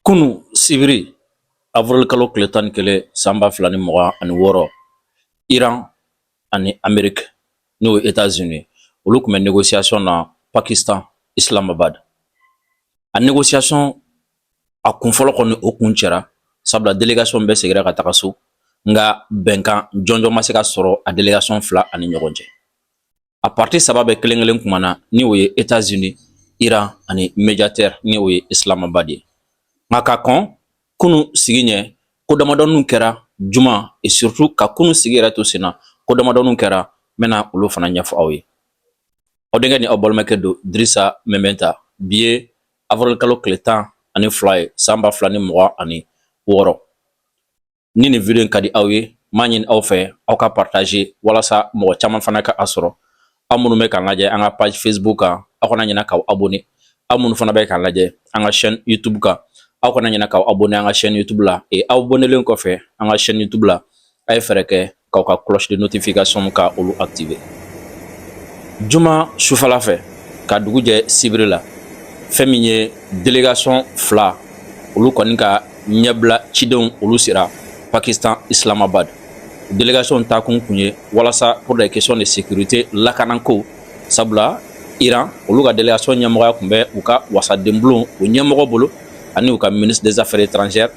Kunu sibiri avril kalo tile tan ni kelen san ba fila ni mugan ani wɔɔrɔ Iran ani Amérique n'o ye États-Unis olu tun bɛ négociation na Pakistan Islamabad. A négociation a kunfɔlɔ kɔni o kun cɛra sabula délégation bɛɛ segira ka taga so nka bɛnkan jɔnjɔn ma se ka sɔrɔ a délégation fila ani ɲɔgɔn cɛ. A parti saba bɛɛ kelen kelen kumana ni o ye États-Unis, Iran ani médiateur ni o ye Islamabad ye. Nka ka kɔn kunu sigi ɲɛ ko damadɔninw kɛra juma et surtout ka kunu sigi yɛrɛ to sen na ko damadɔninw kɛra n bɛna olu fana ɲɛfɔ aw ye. Aw denkɛ ni aw balimakɛ don Dirisa Mɛmɛnta bi ye avril kalo tile tan ani fila ye san ba fila ni mugan ani wɔɔrɔ. Ni nin video in ka di aw ye n b'a ɲini aw fɛ aw ka partager walasa mɔgɔ caman fana ka a sɔrɔ. Aw minnu bɛ k'an lajɛ an ka page Facebook kan aw kana ɲinɛ k'aw abonné. Aw minnu fana bɛ k'an lajɛ an ka chaîne YouTube kan aw kana ɲinɛ k'aw abonné an ka chaîne YouTube la et aw abonnelen kɔfɛ an ka chaîne YouTube la a ye fɛɛrɛ kɛ k'aw ka cloche de notification ka olu activer. Juma sufɛla fɛ ka dugu jɛ sibiri la fɛn min ye délégation fila olu kɔni ka ɲɛbila cidenw olu sera Pakistan Islamabad. Délégation ta kun ye walasa pour des questions de sécurité lakanako sabula Iran olu ka délégation ɲɛmɔgɔya kun bɛ u ka wasaden bulon o ɲɛmɔgɔ bolo ani u ka ministre des affaires étrangères.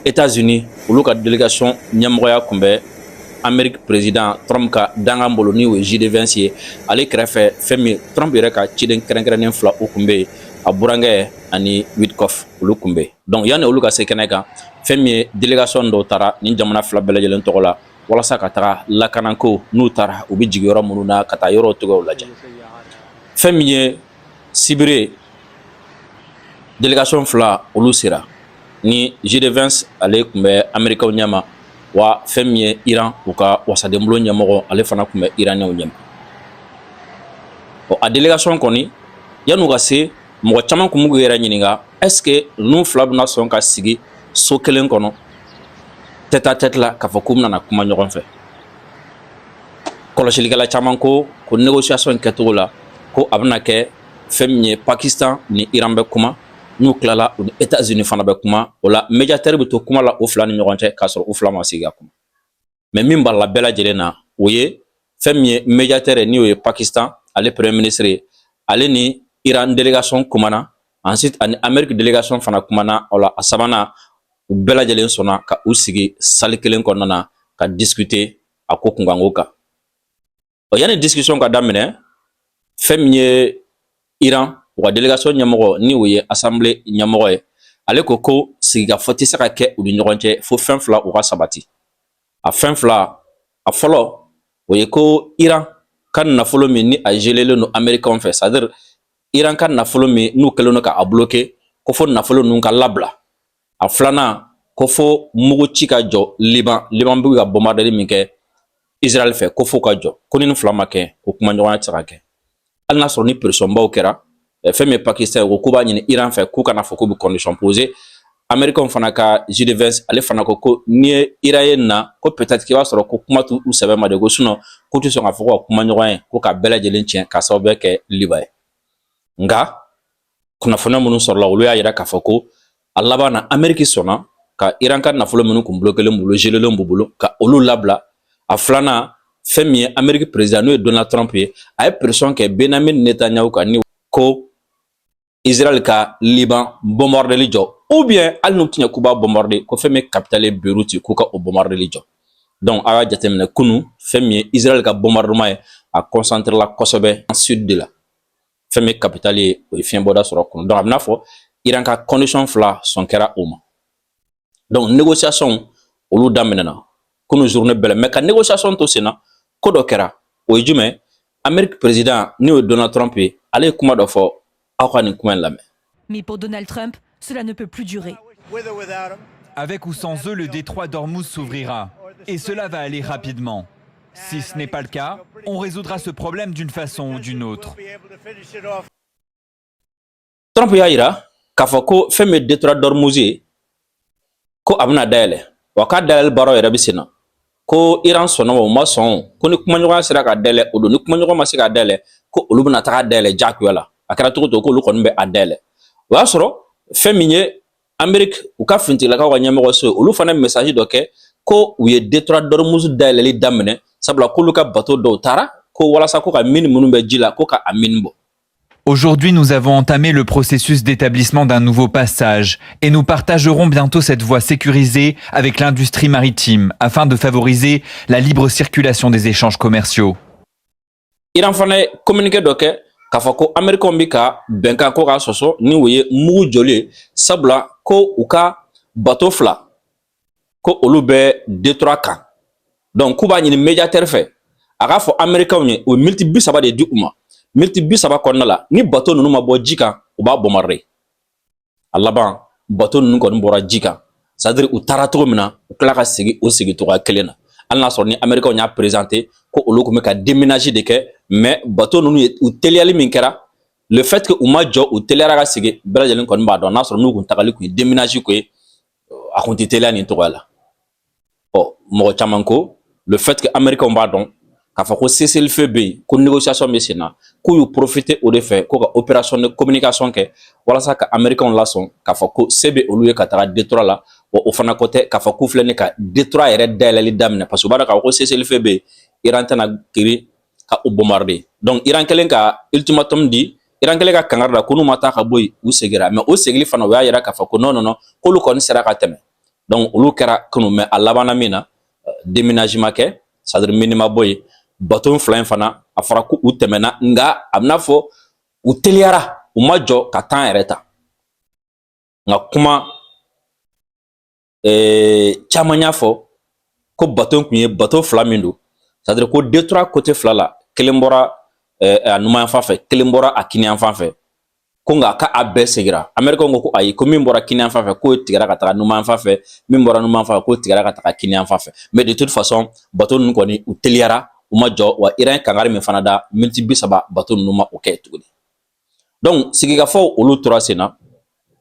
États-Unis olu ka délégation ɲɛmɔgɔya kun bɛ Amérique président Trump ka dangan bolo ni o ye JD Vance ye ale kɛrɛfɛ fɛn min Trump yɛrɛ ka ciden kɛrɛnkɛrɛnnen fila o kun bɛ yen a burankɛ ani Witkoff olu kun bɛ yen. Donc yanni olu ka se kɛnɛ kan fɛn min ye délégation dɔw taara ni jamana fila bɛɛ lajɛlen tɔgɔ la walasa ka taga lakanako n'u taara u bɛ jigin yɔrɔ minnu na ka taa yɔrɔw tɔgɔw lajɛ. Fɛn min ye sibiri délégation fila olu sera ni JD Vance ale kun bɛ Américains ɲɛma wa fɛn min ye Iran u ka wasaden bulon ɲɛmɔgɔ ale fana kun bɛ Iranien ɲɛma. A délégation kɔni yan'u ka se mɔgɔ caman kun b'u yɛrɛ ɲininka est-ce que ninnu fila bɛna sɔn ka sigi so kelen kɔnɔ tête à tête la k'a fɔ k'u bɛna kuma ɲɔgɔn fɛ. Kɔlɔsilikɛla caman ko négociation in kɛcogo la ko a bɛna kɛ fɛn min ye Pakistan ni Iran bɛ kuma n'u tilala u ni États-Unis fana bɛ kuma o la médiateur bɛ to kuma la o fila ni ɲɔgɔn cɛ k'a sɔrɔ u fila ma sigi ka kuma. Mais min b'a la bɛɛ lajɛlen na o ye fɛn min ye médiateur ni o ye Pakistan ale premier ministre ye ale ni Iran délégation kumana ensuite ani Amérique délégation fana kumana o la a sabanan u bɛɛ lajɛlen sɔnna ka u sigi salle kelen kɔnɔna na ka discuter a ko kunkanko kan. Yanni discussion ka daminɛ fɛn min ye Iran u ka délégation ɲɛmɔgɔ ni o ye assemblée ɲɛmɔgɔ ye ale ko sigikafɔ tɛ se ka kɛ u ni ɲɔgɔn cɛ fo fɛn fila u ka sabati. A fɛn fila a fɔlɔ o ye ko Iran ka nafolo min ni a gelelen don Américains fɛ c'est-à-dire Iran ka nafolo min n'u kɛlen don k'a bloquer ko fo nafolo ninnu ka labila. A filanan ko fo mugu ci ka jɔ Liban bɛ ka bombardeli min kɛ Israël fɛ ko fo ka jɔ ko ni fila ma kɛ ko kuma ɲɔgɔnya tɛ se ka kɛ. Hali n'a sɔrɔ ni pression baw kɛra fɛn min ye Pakistan ye ko k'u b'a ɲini Iran fɛ k'u kana fɔ k'u bɛ condition poser. Américains fana ka JD Vance ale fana ko ni ye Iran ye na ko peut-être k'i b'a sɔrɔ ko kuma t'u sɛbɛn ma de ko sinon k'u tɛ sɔn k'a fɔ ko ka kuma ɲɔgɔn ye ko ka bɛɛ lajɛlen tiɲɛ k'a sababu kɛ Liban ye. Nka kunnafoniya minnu sɔrɔla olu y'a jira k'a fɔ ko a laban na Amérique sɔnna ka Iran ka nafolo minnu kun bloquelen bolo gelelen b'u bolo ka olu labila. A filanan fɛn min ye Amérique président n'o ye Donald Trump ye a ye pression kɛ Benjamin Netanyahu kan ni ko Israël ka Liban bombardeli jɔ ou bien hali n'u tɛ ɲɛ k'u b'a bombarder ko fɛn min ye capitale ye Beyrouth k'u ka o bombardeli jɔ. Donc a y'a jateminɛ kunu fɛn min ye Israël ka bombardement ye a concentré la kosɛbɛ en sud de la fɛn min ye capitale ye o ye fiɲɛbɔda sɔrɔ kunu. Donc a bɛna fɔ Iran ka condition fila sɔn kɛra o ma. Donc négociation olu daminɛna kunu journée bɛɛ la mais ka négociation to sen na ko dɔ kɛra o ye jumɛn Amérique président ni o ye Donald Trump ye ale ye kuma dɔ fɔ aw ka nin kuma in lamɛn. Mais pour Donald Trump, cela ne peut plus durer. Avec ou sans eux, le détroit d'Ormuz s'ouvrira. Et cela va aller rapidement. Si ce n'est pas le cas, on résoudra ce problème d'une façon ou d'une autre. Trump y'a jira k'a fɔ ko fɛn min ye détroit d'Ormuz ye ko a bɛna dayɛlɛ wa k'a dayɛlɛli baaraw yɛrɛ bɛ sen na ko Iran sɔnna o ma sɔn ko ni kumaɲɔgɔnya sera ka dayɛlɛ o don ni kumaɲɔgɔn ma se ka dayɛlɛ ko olu bɛna taga dayɛlɛ diyagoya la a kɛra cogo o cogo k'olu kɔni bɛ a dayɛlɛ. O y'a sɔrɔ fɛn min ye Amérique u ka fintigilakaw ka ɲɛmɔgɔ so olu fana message dɔ kɛ ko u ye Détroit d'Ormuz dayɛlɛli daminɛ sabula k'olu ka bateau dɔw taara ko walasa ko ka mine minnu bɛ ji la ko ka a mine bɔ. Aujourd'hui, nous avons entamé le processus d'établissement d'un nouveau passage et nous partagerons bientôt cette voie sécurisée avec l'industrie maritime afin de favoriser la libre circulation des échanges commerciaux. Iran fana ye communiqué dɔ kɛ k'a fɔ ko Américains bi ka bɛnkan ko k'a sɔsɔ ni u ye mugu joli ye sabula ko u ka bateau fila ko olu bɛ Détroit kan. Donc k'u b'a ɲini médiateur fɛ a k'a fɔ Américains ye o minute 30 de di u ma. Minute 30 kɔnɔna la ni bateau ninnu ma bɔ ji kan u b'a bombarder. A laban bateau ninnu kɔni bɔra ji kan. C'est-à-dire u taara cogo min na u tila ka segin o segicogoya kelen na. Hali n'a sɔrɔ ni Américains y'a présenté ko olu tun bɛ ka déménager de kɛ mais bateau ninnu ye u teliyali min kɛra le fait que u ma jɔ u teliyara ka segin bɛɛ lajɛlen kɔni b'a dɔn n'a sɔrɔ n'u kun tagali kun ye déménager ko ye a kun tɛ teliya nin cogoya la. Mɔgɔ caman ko le fait que Américains b'a dɔn k'a fɔ ko cessez-le-feu bɛ yen ko négociation bɛ sen na k'u y'u profiter o de fɛ ko ka opération de communication kɛ walasa ka Américains lasɔn k'a fɔ ko se bɛ olu ye ka taga Détroit la o fana ko tɛ k'a fɔ k'u filɛ nin ka Détroit yɛrɛ dayɛlɛli daminɛ parce que u b'a dɔn k'a fɔ ko cessez-le-feu bɛ yen Iran tɛna girin ka u bombarder donc Iran kɛlen ka ultimatum di Iran kɛlen ka kangari da ko n'u ma taa ka bɔ yen u segira mais o segili fana u y'a yira k'a fɔ ko non k'olu kɔni sera ka tɛmɛ donc olu kɛra kunu mais a labanna min na déménagement kɛ c'est-à-dire minima bɔ yen bateau fila in fana a fɔra ko u tɛmɛna nga a bɛna fɔ u teliyara u ma jɔ ka temps yɛrɛ ta nka kuma caman y'a fɔ ko bateau kun ye bateau fila min don c'est-à-dire ko Détroit côté fila la kelen bɔra a numan fan fɛ kelen bɔra a kiniyan fan fɛ ko nka k'a bɛɛ segira Américains ko ayi ko min bɔra kiniyan fan fɛ k'o tigɛra ka taga numan fan fɛ min bɔra numan fan fɛ k'o tigɛra ka taga kiniyan fan fɛ mais de toute façon bateau ninnu kɔni u teliyara u ma jɔ wa Iran kangari min fana da minute 30 bateau ninnu ma o kɛ tuguni donc sigikafɔw olu tora sen na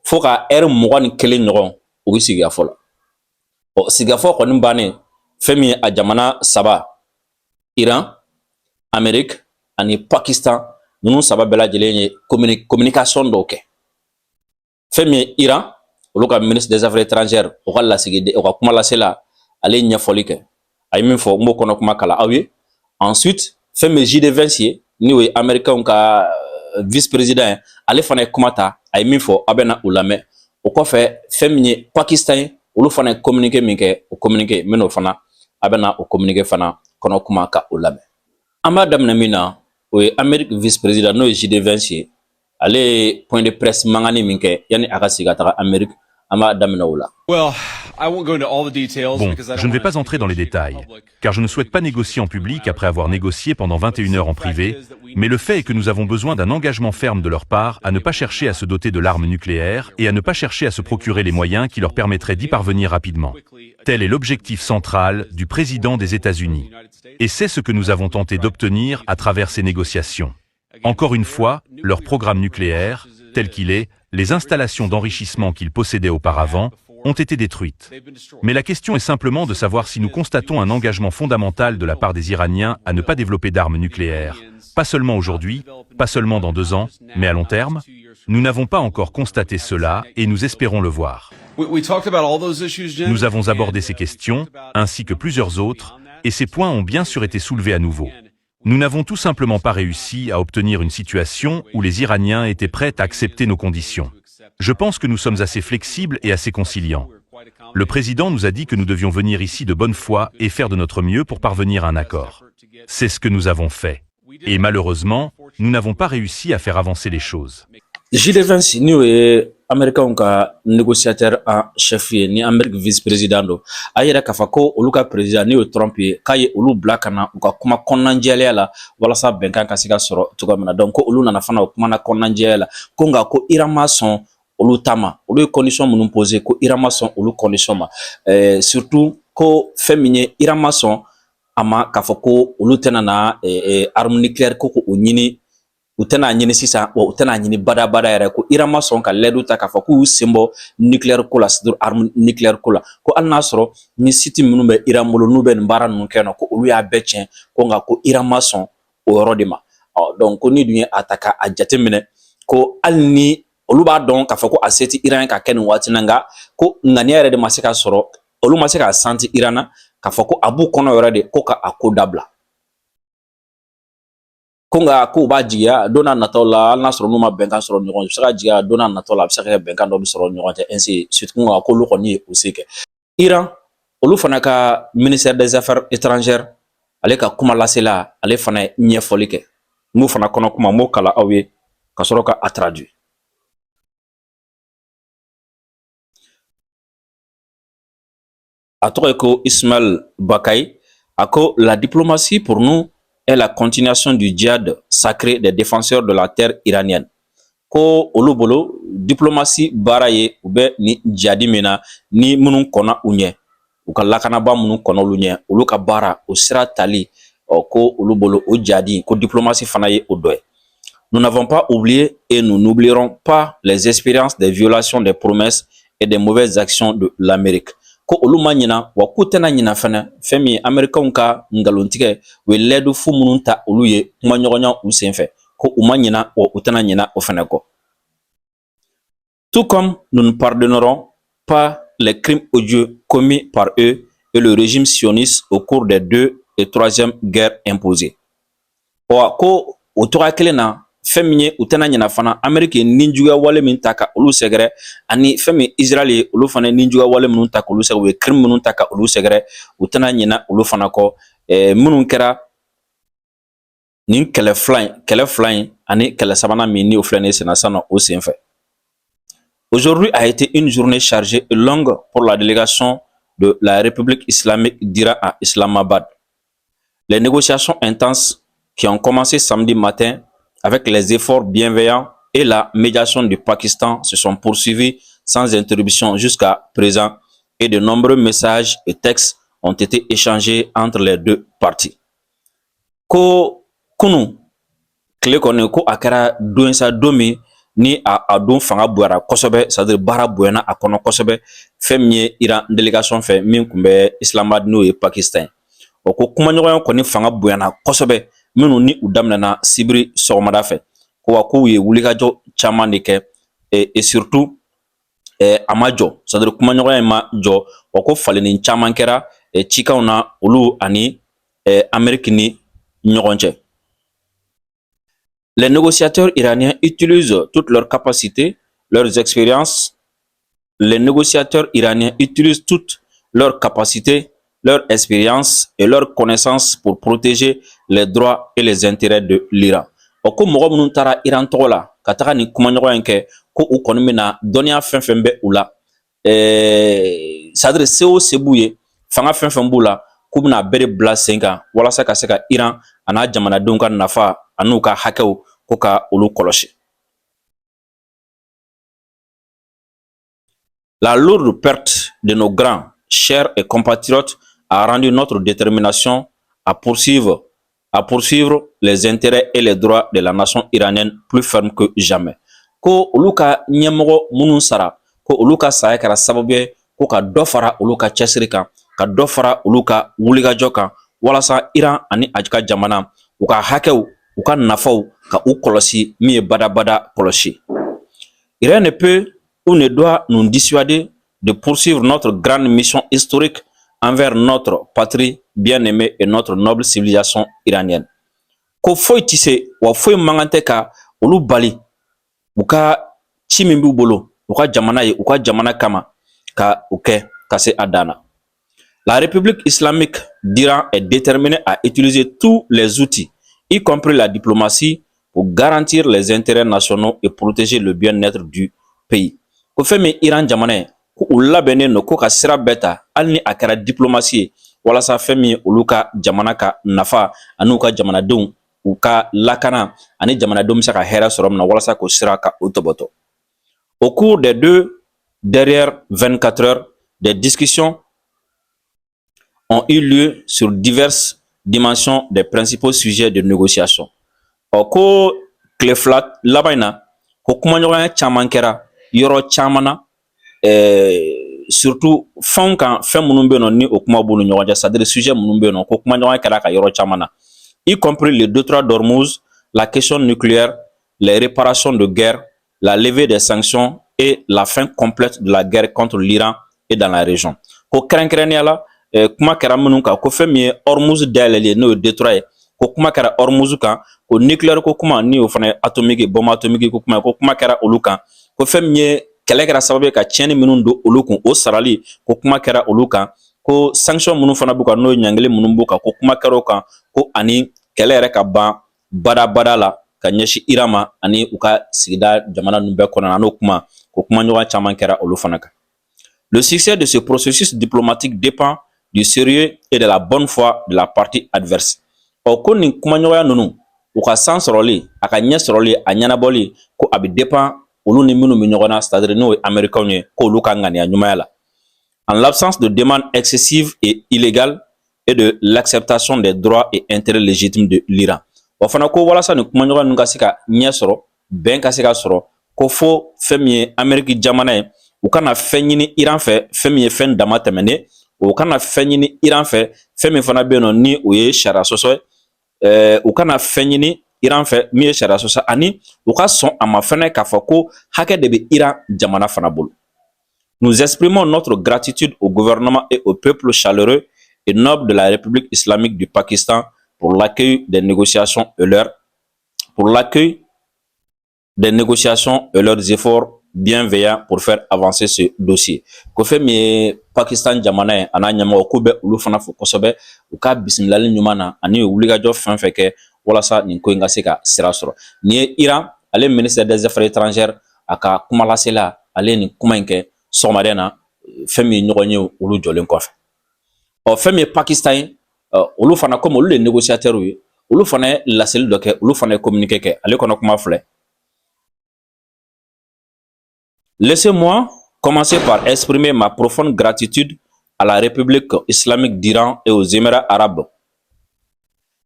fo ka heure 21 ɲɔgɔn u bɛ sigikafɔ la sigikafɔ kɔni bannen fɛn min ye a jamana saba Iran Amérique ani Pakistan ninnu saba bɛɛ lajɛlen ye communication dɔw kɛ fɛn min ye Iran olu ka ministre des affaires étrangères o ka lasigi o ka kuma lasela ale ye ɲɛfɔli kɛ a ye min fɔ n b'o kɔnɔ kuma kala aw ye. Ensuite, fɛn min ye JD ye n'o ye Américains ka vice-président ye ale fana ye kuma ta a ye min fɔ a bɛ na o lamɛn o kɔfɛ fɛn min ye Pakistan ye olu fana ye communiqué min kɛ o communiqué n bɛn'o fana a bɛ na o communiqué fana kɔnɔ kuma ka o lamɛn an b'a daminɛ min na o ye Amérique vice-président n'o ye JD ye ale ye point de presse mangani min kɛ yanni a ka sigi ka taga Amérique an b'a daminɛ o la. Bon, je ne vais pas entrer dans les détails, car je ne souhaite pas négocier en public après avoir négocié pendant 21 heures en privé, mais le fait est que nous avons besoin d'un engagement ferme de leur part à ne pas chercher à se doter de l'arme nucléaire et à ne pas chercher à se procurer les moyens qui leur permettraient d'y parvenir rapidement. Tel est l'objectif central du président des États-Unis. Et c'est ce que nous avons tenté d'obtenir à travers ces négociations. Encore une fois, leur programme nucléaire, tel qu'il est, les installations d'enrichissement qu'ils possédaient auparavant, ont été détruites. Mais la question est simplement de savoir si nous constatons un engagement fondamental de la part des Iraniens à ne pas développer d'armes nucléaires, pas seulement aujourd'hui, pas seulement dans 2 ans, mais à long terme. Nous n'avons pas encore constaté cela et nous espérons le voir. Nous avons abordé ces questions, ainsi que plusieurs autres, et ces points ont bien sûr été soulevés à nouveau. Nous n'avons tout simplement pas réussi à obtenir une situation où les Iraniens étaient prêts à accepter nos conditions. Je pense que nous sommes assez flexibles et assez conciliants. Le président nous a dit que nous devions venir ici de bonne foi et faire de notre mieux pour parvenir à un accord. C'est ce que nous avons fait. Et malheureusement, nous n'avons pas réussi à faire avancer les choses. JD n'o ye Américains ka négociateur en chef ye ni Amérique vice-président do a yɛrɛ k'a fɔ ko olu ka président n'o ye Trump ye k'a ye olu bila ka na u ka kuma kɔnɔnajɛlenya la walasa bɛnkan ka se ka sɔrɔ cogoya min na donc ko olu nana fana o kuma na kɔnɔnajɛlenya la ko nka ko Iran ma sɔn olu ta ma olu ye condition minnu posé ko Iran ma sɔn olu condition ma surtout ko fɛn min ye Iran ma sɔn a ma k'a fɔ ko olu tɛna na arme nucléaire ko o ɲini u tɛna ɲini sisan wa u tɛna ɲini badabada yɛrɛ ko Iran ma sɔn ka laidu ta k'a fɔ k'u sen bɔ nucléaire ko la c'est-à-dire arme nucléaire ko la ko hali n'a sɔrɔ ni site minnu bɛ Iran bolo n'u bɛ nin baara ninnu kɛ ko olu y'a bɛɛ tiɲɛ ko nka ko Iran ma sɔn o yɔrɔ de ma donc ko ni dun ye a ta k'a jateminɛ ko hali ni olu b'a dɔn k'a fɔ ko a se tɛ Iran ye ka kɛ nin waati na nka ko ŋaniya yɛrɛ de ma se ka sɔrɔ olu ma se k'a santi Iran na k'a fɔ ko a b'u kɔnɔ yɛrɛ de ko ka a ko dabila ko nka k'u b'a jigiya don n'a nataw la hali n'a sɔrɔ n'u ma bɛnkan sɔrɔ ɲɔgɔn u bɛ se ka jigiya don n'a nataw la a bɛ se ka kɛ bɛnkan dɔ bɛ sɔrɔ ɲɔgɔn cɛ ainsi surtout nka k'olu kɔni ye u se kɛ Iran olu fana ka ministère des affaires étrangères ale ka kuma lasela ale fana ye ɲɛfɔli kɛ n'u fana kɔnɔ kuma m'o kala aw ye ka sɔrɔ ka a traduit. A tɔgɔ ye ko Ismaël Bakay a ko la diplomatie pour nous est la continuation du djihad sacré des défenseurs de la terre iranienne. Ko olu bolo diplomatie baara ye u bɛ ni jadi min na ni minnu kɔnna u ɲɛ u ka lakanaba minnu kɔnna olu ɲɛ olu ka baara o sira tali ko olu bolo o jadi ko diplomatie fana ye o dɔ ye. Nous n'avons pas oublié et nous n'oublierons pas les expériences des violations des promesses et des mauvaises actions de l'Amérique. Ko olu ma ɲina wa k'u tɛna ɲina fana fɛn min ye américains ka ngalontigɛ u ye lɛdu fu minnu ta olu ye kuma ɲɔgɔnya u senfɛ ko u ma ɲina wa u tɛna ɲina o fana kɔ. Tout comme nous ne pardonnerons pas les crimes odieux commis par eux et le régime sioniste au cours des 2 et 3e guerres imposées. Wa ko o toga kelen na fɛn min ye u tɛna ɲina fana Amérique ye ninjuguya wale min ta ka olu sɛgɛrɛ ani fɛn min Israël ye olu fana ninjuguya wale minnu ta k'olu sɛgɛrɛ u ye crime minnu ta ka olu sɛgɛrɛ u tɛna ɲina olu fana kɔ minnu kɛra nin kɛlɛ fila in ani kɛlɛ sabanan min ni o filɛ nin ye senna sisan nɔ o senfɛ. Aujourd'hui a été une journée chargée et longue pour la délégation de la République islamique d'Iran à Islamabad. Les négociations intenses qui ont commencé samedi matin avec les efforts bienveillants et la médiation du Pakistan se sont poursuivis sans interruption jusqu'à présent et de nombreux messages et textes ont été échangés entre les deux parties. Ko kunu kile kɔni ko a kɛra don sa don min ni a don fanga bonyara kosɛbɛ c'est-à-dire baara bonyana a kɔnɔ kosɛbɛ fɛn min ye Iran délégation fɛ min kun bɛ Islamabad n'o ye Pakistan ye. O ko kumaɲɔgɔnya kɔni fanga bonyana kosɛbɛ minnu ni u daminɛna sibiri sɔgɔmada fɛ ko wa k'u ye wulikajɔ caman de kɛ et surtout a ma jɔ c'est-à-dire kumaɲɔgɔnya ma jɔ wa ko falenni caman kɛra cikanw na olu ani Amérique ni ɲɔgɔn cɛ. Les négociateurs iraniens utilisent toutes leurs capacités, leurs expériences. Les négociateurs iraniens utilisent toutes leurs capacités, leur expérience et leurs connaissances pour protéger les droits et les intérêts de l'Iran. O ko mɔgɔ minnu taara Iran tɔgɔ la ka taga ni kumaɲɔgɔnya in kɛ ko u kɔni bɛna dɔnniya fɛn fɛn bɛ u la c'est-à-dire se o se b'u ye fanga fɛn fɛn b'u la k'u bɛna bɛɛ de bila sen kan walasa ka se ka Iran a n'a jamanadenw ka nafa an'u ka hakɛw ko ka olu kɔlɔsi. La lourde perte de nos grands, chers et compatriotes a rendu notre détermination à poursuivre les intérêts et les droits de la nation iranienne plus ferme que jamais. Ko olu ka ɲɛmɔgɔ minnu sara ko olu ka saya kɛra sababu ye ko ka dɔ fara olu ka cɛsiri kan ka dɔ fara olu ka wulikajɔ kan walasa Iran ani a ka jamana u ka hakɛw u ka nafaw ka u kɔlɔsi min ye badabada kɔlɔsi. Rien ne peut ou ne doit nous dissuader de poursuivre notre grande mission historique envers notre patrie bien-aimée et notre noble civilisation iranienne. Ko foyi tɛ se wa foyi mankan tɛ ka olu bali u ka ci min b'u bolo u ka jamana ye u ka jamana kama ka u kɛ ka se a dan na. La République islamique d'Iran est déterminée à utiliser tous les outils, y compris la diplomatie, pour garantir les intérêts nationaux et protéger le bien-être du pays. Ko fɛn min Iran jamana ye ko u labɛnnen no ko ka sira bɛɛ ta hali ni a kɛra diplomatie ye walasa fɛn min ye olu ka jamana ka nafa ani ka jamanadenw u ka lakana ani jamanadenw bɛ se ka hɛrɛ sɔrɔ min na walasa k'o sira ka o tɔbɔtɔ. Au cours des derrière 24 heures, des discussions ont eu lieu sur diverses dimensions des principaux sujets de négociation. Ko tile fila laban in na ko kumaɲɔgɔnya caman kɛra yɔrɔ caman na surtout fɛnw kan fɛn minnu bɛ yen nɔ ni o kuma b'u ni ɲɔgɔn cɛ c'est-à-dire sujet minnu bɛ yen nɔ ko kumaɲɔgɔnya kɛra ka yɔrɔ caman na y compris le détroit d'Ormuz, la question nucléaire, les réparations de guerre, la levée des sanctions et la fin complète de la guerre contre l'Iran et dans la région. Ko kɛrɛnkɛrɛnnenya la kuma kɛra minnu kan ko fɛn min ye Hormuz dayɛlɛli n'o ye détroit ye ko kuma kɛra Hormuz kan ko nucléaire ko kuma ni o fana ye atomique bombe atomique ko kuma kɛra olu kan ko fɛn min ye kɛlɛ kɛra sababu ye ka tiɲɛni minnu don olu kun o sarali ko kuma kɛra olu kan ko sanction minnu fana b'u kan n'o ye ɲangili minnu b'u kan ko kuma kɛra o kan ko ani kɛlɛ yɛrɛ ka ban bada la ka ɲɛsin Iran ma ani u ka sigida jamana ninnu bɛɛ kɔnɔna n'o kuma ko kuma ɲɔgɔn caman kɛra olu fana kan. Le succès de ce processus diplomatique dépend du sérieux et de la bonne foi de la partie adverse. Ko nin kuma ɲɔgɔnya ninnu u ka san sɔrɔli a ka ɲɛ sɔrɔli a ɲɛnabɔli ko a bɛ dépend olu ni minnu bɛ ɲɔgɔn na c'est-à-dire n'o ye américains ye k'olu ka ŋaniya ɲumanya la. En l'absence de demande excessive et illégale et de l'acceptation des droits et intérêts légitimes de l'Iran. O fana ko walasa ni kuma ɲɔgɔn ninnu ka se ka ɲɛ sɔrɔ bɛn ka se ka sɔrɔ ko fo fɛn min ye Amérique jamana ye u kana fɛn ɲini Iran fɛ fɛn min ye fɛn dama tɛmɛnen u kana fɛn ɲini Iran fɛ fɛn min fana bɛ yen nɔ ni o ye sariya sɔsɔ ye u kana fɛn ɲini Iran fɛ min ye sariya sɔsɔ ani u ka sɔn a ma fana k'a fɔ ko hakɛ de bɛ Iran jamana fana bolo. Nous exprimons notre gratitude au gouvernement et au peuple chaleureux et noble de la République islamique du Pakistan pour l'accueil des négociations et leurs efforts bienveillants pour faire avancer ce dossier. Ko fɛn min ye Pakistan jamana ye a n'a ɲɛmɔgɔ k'u bɛ olu fana fo kosɛbɛ u ka bisimilali ɲuman na ani u wulikajɔ fɛn fɛn kɛ walasa nin ko in ka se ka sira sɔrɔ. Nin ye Iran ale ministre des affaires étrangères a ka kumalasela ale ye nin kuma in kɛ sɔgɔmada na fɛn min ye ɲɔgɔn ye olu jɔlen kɔfɛ. Fɛn min ye Pakistan ye olu fana comme olu ye négociateurs ye olu fana ye laseli dɔ kɛ olu fana ye communiqué kɛ ale kɔnɔ kuma filɛ. Laissez-moi commencer par exprimer ma profonde gratitude à la République islamique d'Iran et aux Émirats arabes.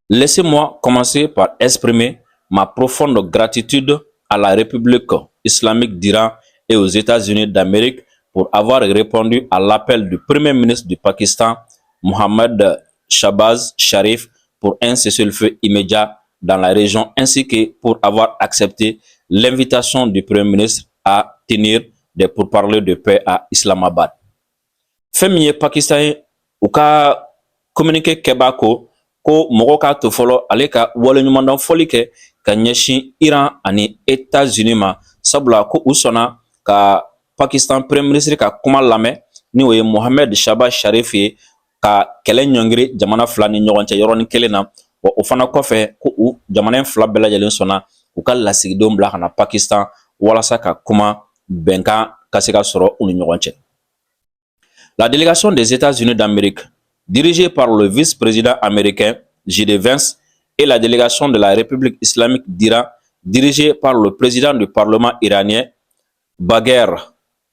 Laissez-moi commencer par exprimer ma profonde gratitude à la République islamique d'Iran et aux États-Unis d'Amérique pour avoir répondu à l'appel du Premier ministre du Pakistan, Mohammad Shahbaz Sharif, pour un cessez-le-feu immédiat dans la région, ainsi que pour avoir accepté l'invitation du Premier ministre à tenir des pourparlers de paix à Islamabad. Fɛn min ye Pakistan ye u ka communiqué kɛba ko mɔgɔw k'a to fɔlɔ ale ka waleɲumandɔn fɔli kɛ ka ɲɛsin Iran ani États-Unis ma sabula ko u sɔnna ka Pakistan Premier ministre ka kuma lamɛn ni o ye Mohammad Shahbaz Sharif ye ka kɛlɛ ɲɔngiri jamana fila ni ɲɔgɔn cɛ yɔrɔnin kelen na wa o fana kɔfɛ ko u jamana in fila bɛɛ lajɛlen sɔnna u ka lasigidenw bila ka na Pakistan walasa ka kuma bɛnkan ka se ka sɔrɔ u ni ɲɔgɔn cɛ. La délégation des États-Unis d'Amérique, dirigée par le vice-président américain J.D. Vance, et la délégation de la République islamique d'Iran, dirigée par le président du Parlement iranien Bagher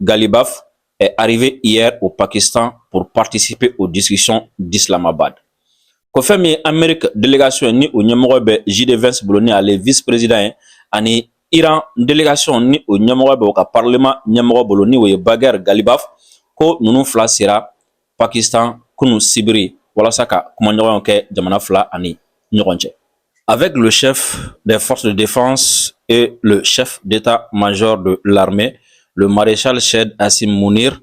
Ghalibaf, est arrivée hier au Pakistan pour participer aux discussions d'Islamabad. Ko fɛn min ye Amérique délégation ni o ɲɛmɔgɔ bɛ J.D. Vance bolo ni ale vice-président ye ani Iran délégation ni o ɲɛmɔgɔ bɛ o ka parlement ɲɛmɔgɔ bolo ni o ye Bagher Ghalibaf ko ninnu fila sera Pakistan kunu sibiri walasa ka kumaɲɔgɔnw kɛ jamana fila ani ɲɔgɔn cɛ. Avec le chef des forces de défense et le chef d'état-major de l'armée, le maréchal Shed Hassim Mounir,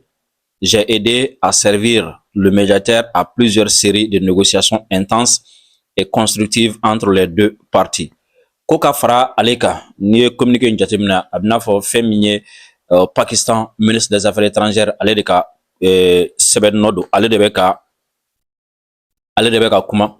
j'ai aidé à servir le médiateur à plusieurs séries de négociations intenses et constructives entre les deux parties. Ko ka fara ale kan n'i ye communiqué in jateminɛ a bɛ n'a fɔ fɛn min ye Pakistan ministre des affaires étrangères ale de ka sɛbɛn nɔ don ale de bɛ ka kuma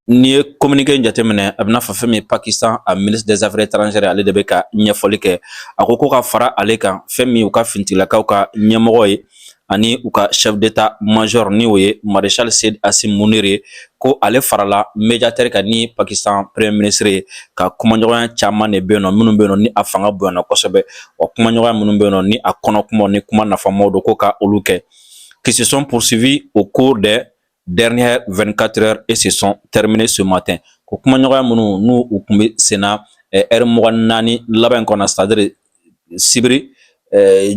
n'i ye communiqué in jateminɛ a bɛ n'a fɔ fɛn min ye Pakistan a ministre des affaires étrangères ale de bɛ ka ɲɛfɔli kɛ a ko ka fara ale kan fɛn min u ka fintilakaw ka ɲɛmɔgɔ ye ani u ka chef d'état-major ni o ye maréchal Shed Hassim Mounir ye ko ale farala médiateur kan ni Pakistan premier ministre ye ka kumaɲɔgɔnya caman de bɛ yen nɔ minnu bɛ yen nɔ ni a fanga bonyana kosɛbɛ wa kumaɲɔgɔnya minnu bɛ yen nɔ ni a kɔnɔkumaw ni kuma nafamaw don ko ka olu kɛ qui se sont poursuivis au cours des dernières 24 heures et se sont terminés ce matin. Ko kumaɲɔgɔnya minnu n'u u tun bɛ sen na heure 24 laban kɔnɔ c'est-à-dire sibiri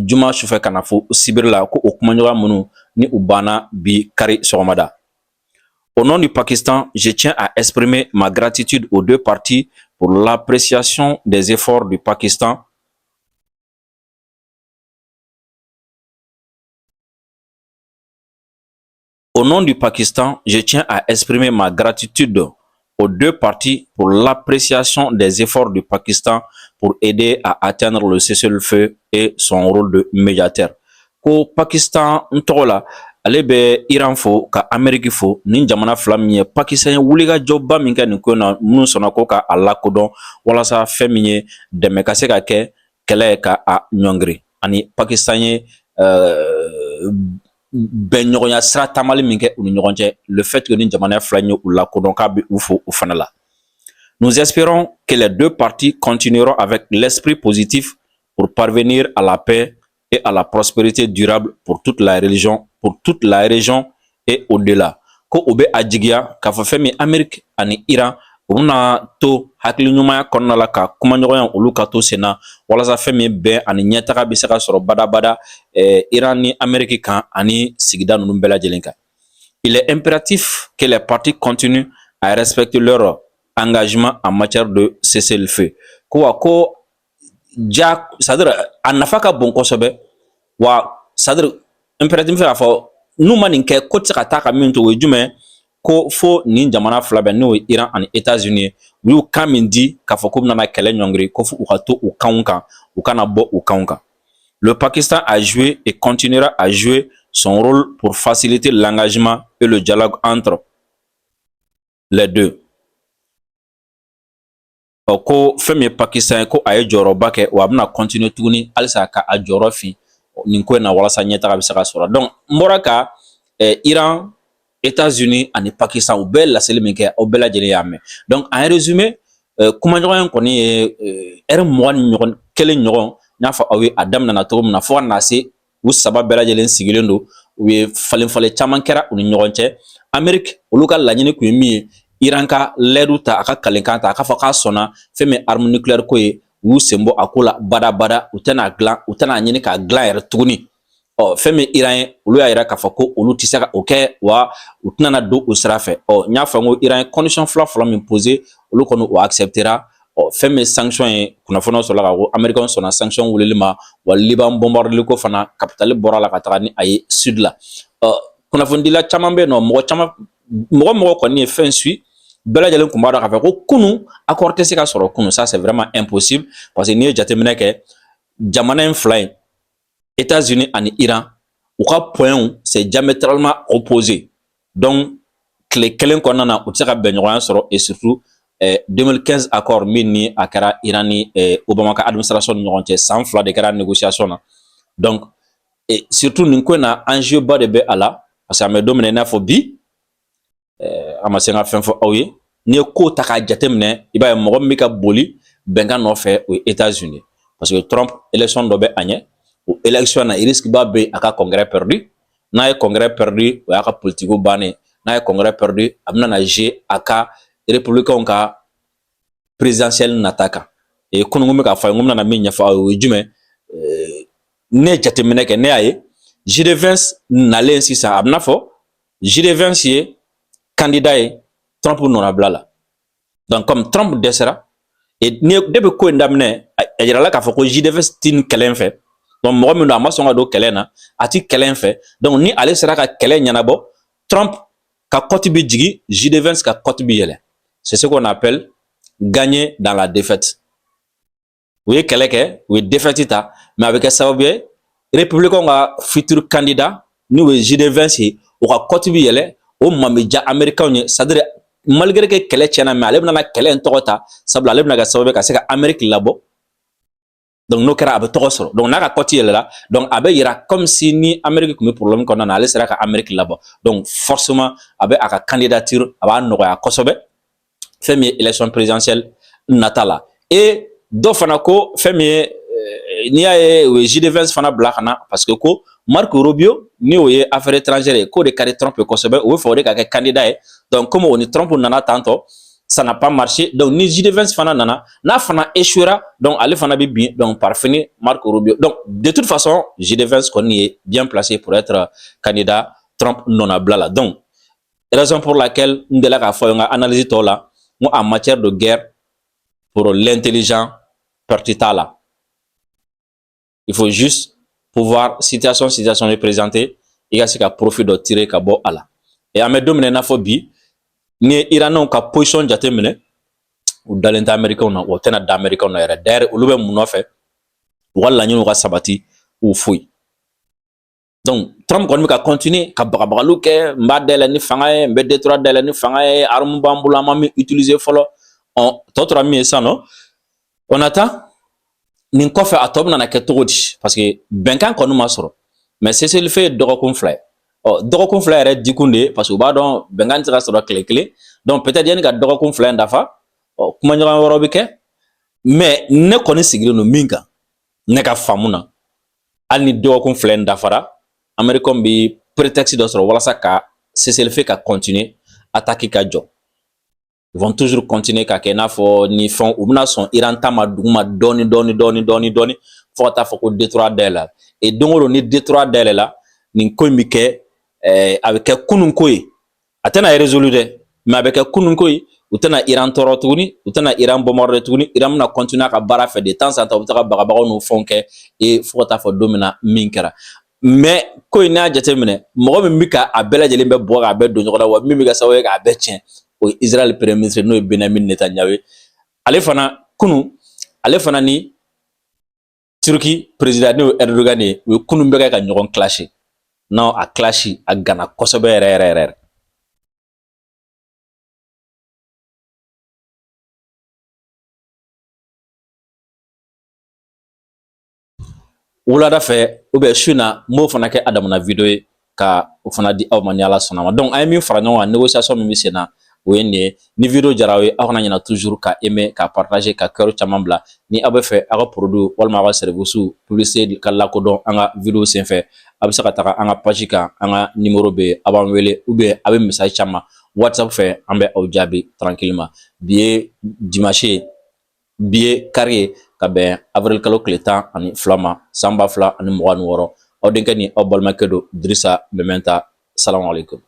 juma sufɛ ka na fo sibiri la ko o kumaɲɔgɔnya minnu ni u banna bi kari sɔgɔmada. Au nom du Pakistan, je tiens à exprimer ma gratitude aux deux parties pour l'appréciation des efforts du Pakistan Au nom du Pakistan, je tiens à exprimer ma gratitude aux deux parties pour l'appréciation des efforts du Pakistan pour aider à atteindre le cessez-le-feu et son rôle de médiateur. Ko Pakistan ntola ale be Iran fo ka Amérique fo ni jamana fila min ye Pakistan ye wulikajɔba min kɛ nin ko na minnu sɔnna ko ka a lakodɔn walasa fɛn min ye dɛmɛ ka se ka kɛ kɛlɛ ye ka a ɲɔngiri ani Pakistan ye bɛnɲɔgɔnya sira taamali min kɛ u ni ɲɔgɔn cɛ le fait que ni jamana fila ye u lakodɔn k'a bɛ u fo u fana la. Nous espérons que les deux parties continueront avec l'esprit positif pour parvenir à la paix et à la prospérité durable pour toute la région et au-delà. Ko u bɛ a jigiya k'a fɔ fɛn min Amérique ani Iran u bɛna to hakiliɲumanya kɔnɔna la ka kumaɲɔgɔnya olu ka to sen na walasa fɛn min bɛn ani ɲɛtaga bɛ se ka sɔrɔ badabada Iran ni Amérique kan ani sigida ninnu bɛɛ lajɛlen kan. Il est impératif que les parties continuent à respecter leur engagement en matière de cessez-le-feu. Ko c'est-à-dire a nafa ka bon kosɛbɛ wa c'est-à-dire impératif fɛ k'a fɔ n'u ma nin kɛ ko tɛ se ka taa ka min to o ye jumɛn ko fo nin jamana fila bɛɛ n'o ye Iran ani États-Unis u y'u kan min di k'a fɔ k'u bɛna kɛlɛ ɲɔngiri ko fo u ka to u kanw kan u kana bɔ u kanw kan. Le Pakistan a joué et continuera à jouer son rôle pour faciliter l'engagement et le dialogue entre les deux. Ko fɛn min ye Pakistan ye ko a ye jɔyɔrɔba kɛ wa a bɛna continuer tuguni halisa ka a jɔyɔrɔ fin nin ko in na walasa ɲɛtaga bɛ se ka sɔrɔ. Donc n bɔra ka Iran, États-Unis ani Pakistan u bɛɛ laseli min kɛ aw bɛɛ lajɛlen y'a mɛn. Donc en résumé kumaɲɔgɔnya in kɔni ye heure 20 ni ɲɔgɔn kelen ɲɔgɔn n y'a fɔ aw ye a daminɛna cogo min na fo ka na se u saba bɛɛ lajɛlen sigilen don u ye falenfalen caman kɛra u ni ɲɔgɔn cɛ. Amérique olu ka laɲini kun ye min ye Iran ka l'aide ta a ka kalikan ta a k'a fɔ k'a sɔnna fɛn min arme nucléaire ko ye u y'u sen bɔ a ko la badabada u tɛna ɲini k'a dilan yɛrɛ tuguni. Fɛn min Iran ye olu y'a yira k'a fɔ ko olu tɛ se ka o kɛ wa u tɛna don o sira fɛ. N y'a fɔ n ko Iran ye condition fɔlɔ min posé olu kɔni o acceptera. Fɛn min sanction ye kunnafoniyaw sɔrɔla ka ko Américains sɔnna sanction wulili ma wa Liban bombardeli ko fana capitale bɔra la ka taga ni a ye sud la. Kunnafonidila caman bɛ yen nɔ mɔgɔ kɔni ye fɛn suit bɛɛ lajɛlen tun b'a dɔn k'a fɔ ko kunun accord tɛ se ka sɔrɔ kunun ça c'est vraiment impossible parce que n'i ye jateminɛ kɛ jamana in fila in États-Unis ani Iran u ka points c'est diamétralement opposé donc tile kelen kɔnɔna na u tɛ se ka bɛnɲɔgɔnya sɔrɔ et surtout 2015 accord min ni a kɛra Iran ni Obama ka administration ni ɲɔgɔn cɛ san 2 de kɛra négociation na donc surtout nin ko in na enjeu ba de bɛ a la parce que an bɛ don min na i n'a fɔ bi a ma se ka fɛn fɔ aw ye n'i ye ko ta k'a jateminɛ i b'a ye mɔgɔ min bɛ ka boli bɛnkan nɔfɛ o ye États-Unis parce que Trump élection dɔ bɛ a ɲɛ o élection na risque ba bɛ a ka congrès perdu n'a ye congrès perdu o y'a ka politique bannen n'a ye congrès perdu a bɛna na jouer a ka républicains ka présidentielle nata kan kunun bɛ k'a fɔ n ko n bɛna min ɲɛfɔ aw ye o ye jumɛn ne ye jateminɛ kɛ ne y'a ye J.D. Vance nalen sisan a bɛna fɔ J.D. Vance ye candidat ye Trump nɔna bila la donc comme Trump dɛsɛra depuis ko in daminɛ a yirala k'a fɔ ko J.D. Vance tɛ nin kɛlɛ in fɛ donc mɔgɔ min don a ma sɔn ka don kɛlɛ in na a tɛ kɛlɛ in fɛ donc ni ale sera ka kɛlɛ ɲɛnabɔ Trump ka cote bi jigin J.D. Vance ka cote bi yɛlɛ c'est ce qu'on appelle gagner dans la défaite u ye kɛlɛ kɛ u ye défaite ta mais a bɛ kɛ sababu ye républicain ka futur candidat n'o ye J.D. Vance ye o ka cote bi yɛlɛ o man bɛ diya Américains ye c'est-à-dire malgré que kɛlɛ tiɲɛna mais ale bɛna kɛlɛ in tɔgɔ ta sabula ale bɛna kɛ sababu ye ka se ka Amérique labɔ donc n'o kɛra a bɛ tɔgɔ sɔrɔ donc n'a ka cote yɛlɛla donc a bɛ yira comme si ni Amérique tun bɛ problème kɔnɔna na ale sera ka Amérique labɔ donc forcément a bɛ a ka candidature a b'a nɔgɔya kosɛbɛ fɛn min ye élection présidentielle nata la et dɔ fana ko fɛn min ye n'i y'a ye o ye J.D. Vance fana bila ka na parce que ko Marco Rubio ni o ye affaire étrangère ye k'o de ka di Trump ye kosɛbɛ o bɛ fɛ o de ka kɛ candidat ye donc comme o ni Trump nana tantɔ ça n'a pas marché donc ni J.D. Vance fana nana n'a fana échouera donc ale fana bɛ bin donc par fini Marco Rubio donc de toute façon J.D. Vance kɔni ye bien placé pour être candidat Trump nɔna bila la donc raison pour laquelle n delila k'a fɔ n ka analyse tɔw la n ko en matière de guerre pour l'intelligent pertitala. Il faut juste pouvoir situation est présentée, il y a ce qu'à profit de tirer kabo ala. Et à mes domaines na phobie, ni Iranais ka position jatemine ou dans l'Américain ou tena d'Américain na era derrière ou le même mon fait wala ñu ka sabati ou fouille. Donc Trump kon mi ka continuer ka bagabalu ke mbadele ni fanga mbe détruire dele ni fanga arme bambula mami utiliser folo on totra mi ça non on attend nin kofe atob na ke togodi parce que benkan konu masoro mais c'est le fait dogokun fly oh dogokun fly re dikunde parce que ba don benkan tira soro clé donc peut-être yani ka dogokun fly ndafa oh kuma nyanga woro bike mais ne koni sigire no minga ne ka famuna alni dogokun fly ndafara Américain bi prétexte de soro wala saka c'est le fait qu'à continuer attaquer ka jo. Ils vont toujours continuer qu'à kenafo ni font ou na son Iran tama duma doni faut ta faut détruire d'elle et donc ni détruire d'elle là ni ko mi ke avec kunun koy atena résolu de mais avec kunun koy utana Iran toro tuni utana Iran bomorde tuni Iran na continuer ka bara fait de temps en temps utaka bagabago no fonke et faut ta faut domina minkara mais ko ina jatemine mo mi ka abela jele be bo ga be do nyoda wa mi ka sawe ga be tien o Israel premier ministre no Benjamin Netanyahu ale fana kunu ale fana ni Turki président no Erdogan ni kunu be ka nyogon clasher non a clasher a gana kosobe rere wula da fe ou be shuna mo fana ke adam na video ka o fana di aw mani ala sonama donc ay mi fara nyon négociation mi sena wende ni video jarawe aw na nyana toujours ka aimer ka partager ka cœur chamambla ni abe fe aga produit walma aga service publicité kala ko don anga video sen fe abe saka taka anga page ka anga numéro be aban wele ou be abe message chama WhatsApp fe ambe aw jabi tranquillement bié dimanche bié carré ka ben avril kalo kletan ani flama samba fla ani mwan woro o denkani o bolma kedo Drissa Mementa salam alaikum